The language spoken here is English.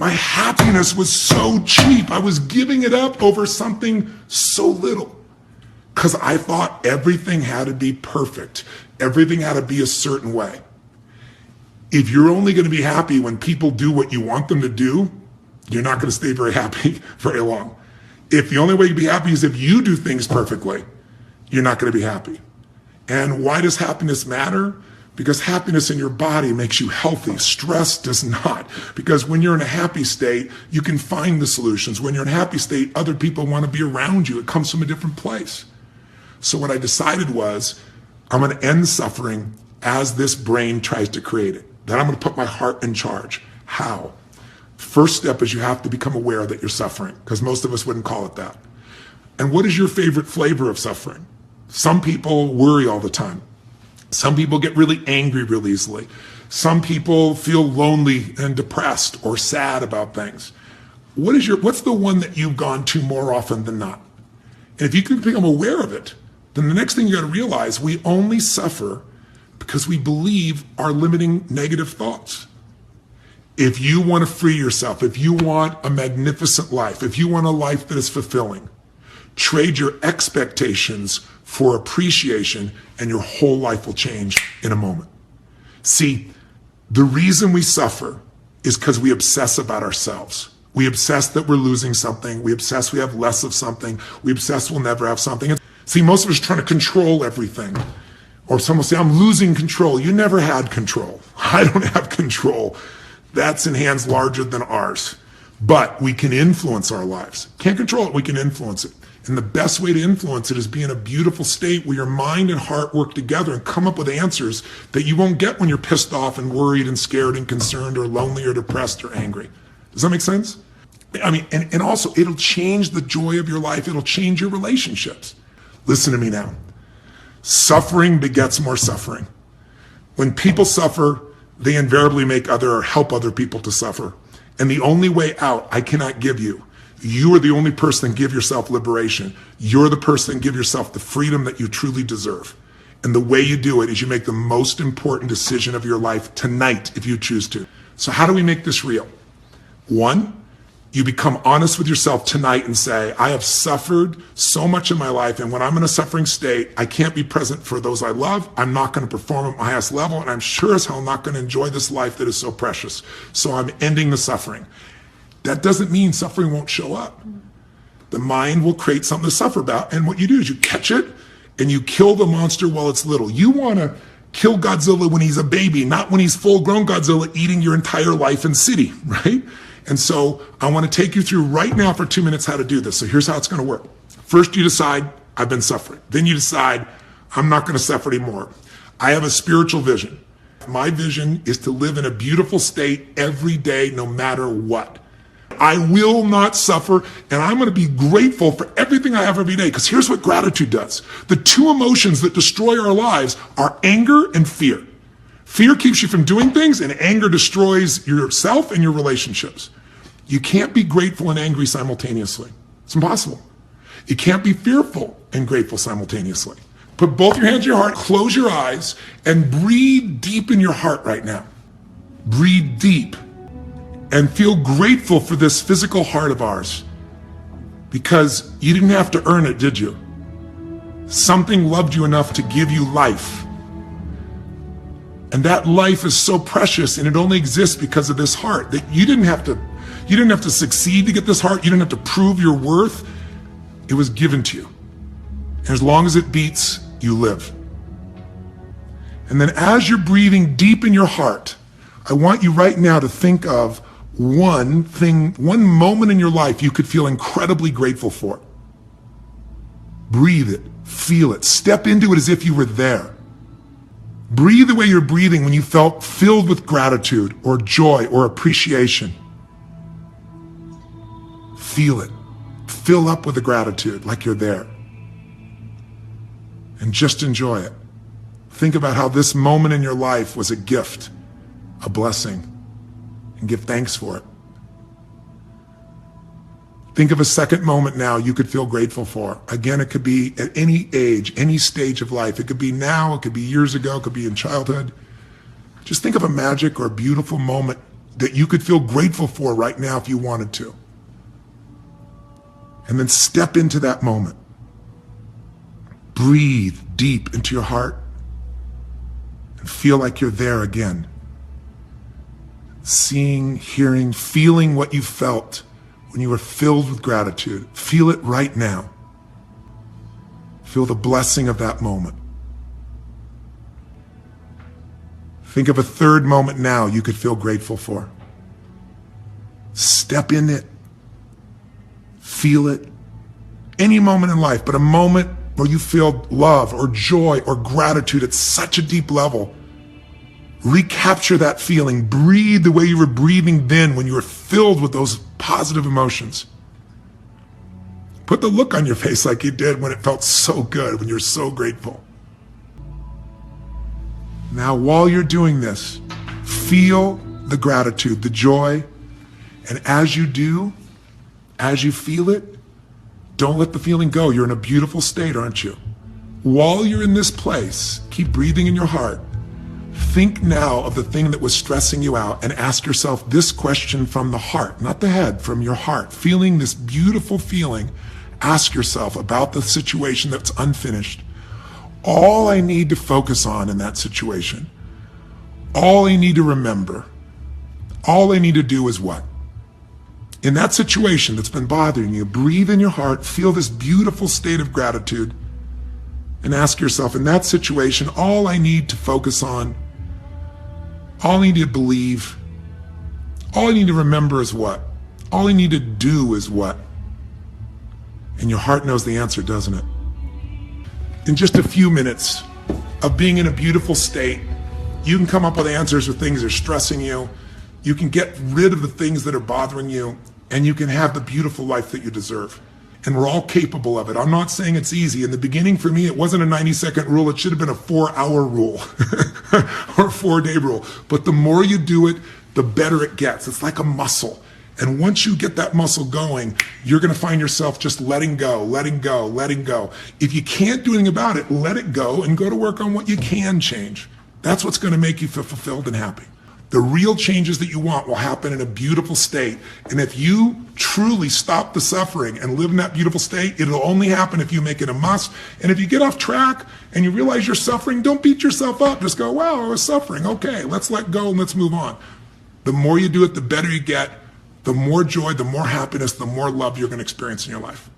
My happiness was so cheap. I was giving it up over something so little because I thought everything had to be perfect. Everything had to be a certain way. If you're only going to be happy when people do what you want them to do, you're not going to stay very happy very long. If the only way to be happy is if you do things perfectly, you're not going to be happy. And why does happiness matter? Because happiness in your body makes you healthy. Stress does not. Because when you're in a happy state, you can find the solutions. When you're in a happy state, other people want to be around you. It comes from a different place. So what I decided was, I'm going to end suffering as this brain tries to create it. Then I'm going to put my heart in charge. How? First step is you have to become aware that you're suffering, because most of us wouldn't call it that. And what is your favorite flavor of suffering? Some people worry all the time. Some people get really angry real easily. Some people feel lonely and depressed or sad about things. What's the one that you've gone to more often than not? And if you can become aware of it, then the next thing you got to realize, we only suffer because we believe our limiting negative thoughts. If you want to free yourself, if you want a magnificent life, if you want a life that is fulfilling, trade your expectations for appreciation and your whole life will change in a moment. See, the reason we suffer is because we obsess about ourselves. We obsess that we're losing something. We obsess we have less of something. We obsess we'll never have something. See, most of us are trying to control everything. Or someone will say, I'm losing control. You never had control. I don't have control. That's in hands larger than ours. But we can influence our lives. Can't control it, we can influence it. And the best way to influence it is be in a beautiful state where your mind and heart work together and come up with answers that you won't get when you're pissed off and worried and scared and concerned or lonely or depressed or angry. Does that make sense? I mean, and also it'll change the joy of your life. It'll change your relationships. Listen to me now. Suffering begets more suffering. When people suffer, they invariably make help other people to suffer. And the only way out, I cannot give you. You are the only person that give yourself liberation. You're the person that give yourself the freedom that you truly deserve. And the way you do it is you make the most important decision of your life tonight if you choose to. So how do we make this real? One, you become honest with yourself tonight and say, I have suffered so much in my life, and when I'm in a suffering state, I can't be present for those I love. I'm not going to perform at my highest level, and I'm sure as hell not going to enjoy this life that is so precious. So I'm ending the suffering. That doesn't mean suffering won't show up. The mind will create something to suffer about, and what you do is you catch it and you kill the monster while it's little. You want to kill Godzilla when he's a baby, not when he's full-grown Godzilla eating your entire life and city, right? And so I want to take you through right now for 2 minutes how to do this. So here's how it's going to work. First, you decide, I've been suffering. Then you decide, I'm not going to suffer anymore. I have a spiritual vision. My vision is to live in a beautiful state every day, no matter what. I will not suffer, and I'm going to be grateful for everything I have every day, because here's what gratitude does. The two emotions that destroy our lives are anger and fear. Fear keeps you from doing things, and anger destroys yourself and your relationships. You can't be grateful and angry simultaneously. It's impossible. You can't be fearful and grateful simultaneously. Put both your hands on your heart, close your eyes, and breathe deep in your heart right now. Breathe deep. And feel grateful for this physical heart of ours. Because you didn't have to earn it, did you? Something loved you enough to give you life. And that life is so precious, and it only exists because of this heart. That you didn't have to succeed to get this heart. You didn't have to prove your worth. It was given to you. And as long as it beats, you live. And then as you're breathing deep in your heart, I want you right now to think of one moment in your life you could feel incredibly grateful for. Breathe it, feel it, step into it as if you were there. Breathe the way you're breathing when you felt filled with gratitude or joy or appreciation. Feel it. Fill up with the gratitude like you're there. And just enjoy it. Think about how this moment in your life was a gift, a blessing, and give thanks for it. Think of a second moment now you could feel grateful for. Again, it could be at any age, any stage of life. It could be now, it could be years ago, it could be in childhood. Just think of a magic or a beautiful moment that you could feel grateful for right now if you wanted to. And then step into that moment. Breathe deep into your heart and feel like you're there again. Seeing, hearing, feeling what you felt when you were filled with gratitude. Feel it right now. Feel the blessing of that moment. Think of a third moment now you could feel grateful for. Step in it. Feel it. Any moment in life, but a moment where you feel love or joy or gratitude at such a deep level. Recapture that feeling. Breathe the way you were breathing then when you were filled with those positive emotions. Put the look on your face like you did when it felt so good, when you're so grateful. Now, while you're doing this, feel the gratitude, the joy, and as you do, as you feel it, don't let the feeling go. You're in a beautiful state, aren't you? While you're in this place, keep breathing in your heart. Think now of the thing that was stressing you out and ask yourself this question from the heart, not the head, from your heart. Feeling this beautiful feeling, ask yourself about the situation that's unfinished. All I need to focus on in that situation, all I need to remember, all I need to do is what? In that situation that's been bothering you, breathe in your heart, feel this beautiful state of gratitude, and ask yourself, in that situation, all I need to focus on, all I need to believe, all I need to remember is what? All I need to do is what? And your heart knows the answer, doesn't it? In just a few minutes of being in a beautiful state, you can come up with answers for things that are stressing you. You can get rid of the things that are bothering you, and you can have the beautiful life that you deserve. And we're all capable of it. I'm not saying it's easy. In the beginning, for me, it wasn't a 90-second rule. It should have been a 4-hour rule or a 4-day rule. But the more you do it, the better it gets. It's like a muscle. And once you get that muscle going, you're going to find yourself just letting go, letting go, letting go. If you can't do anything about it, let it go and go to work on what you can change. That's what's going to make you feel fulfilled and happy. The real changes that you want will happen in a beautiful state. And if you truly stop the suffering and live in that beautiful state, it'll only happen if you make it a must. And if you get off track and you realize you're suffering, don't beat yourself up. Just go, wow, I was suffering. Okay, let's let go and let's move on. The more you do it, the better you get. The more joy, the more happiness, the more love you're going to experience in your life.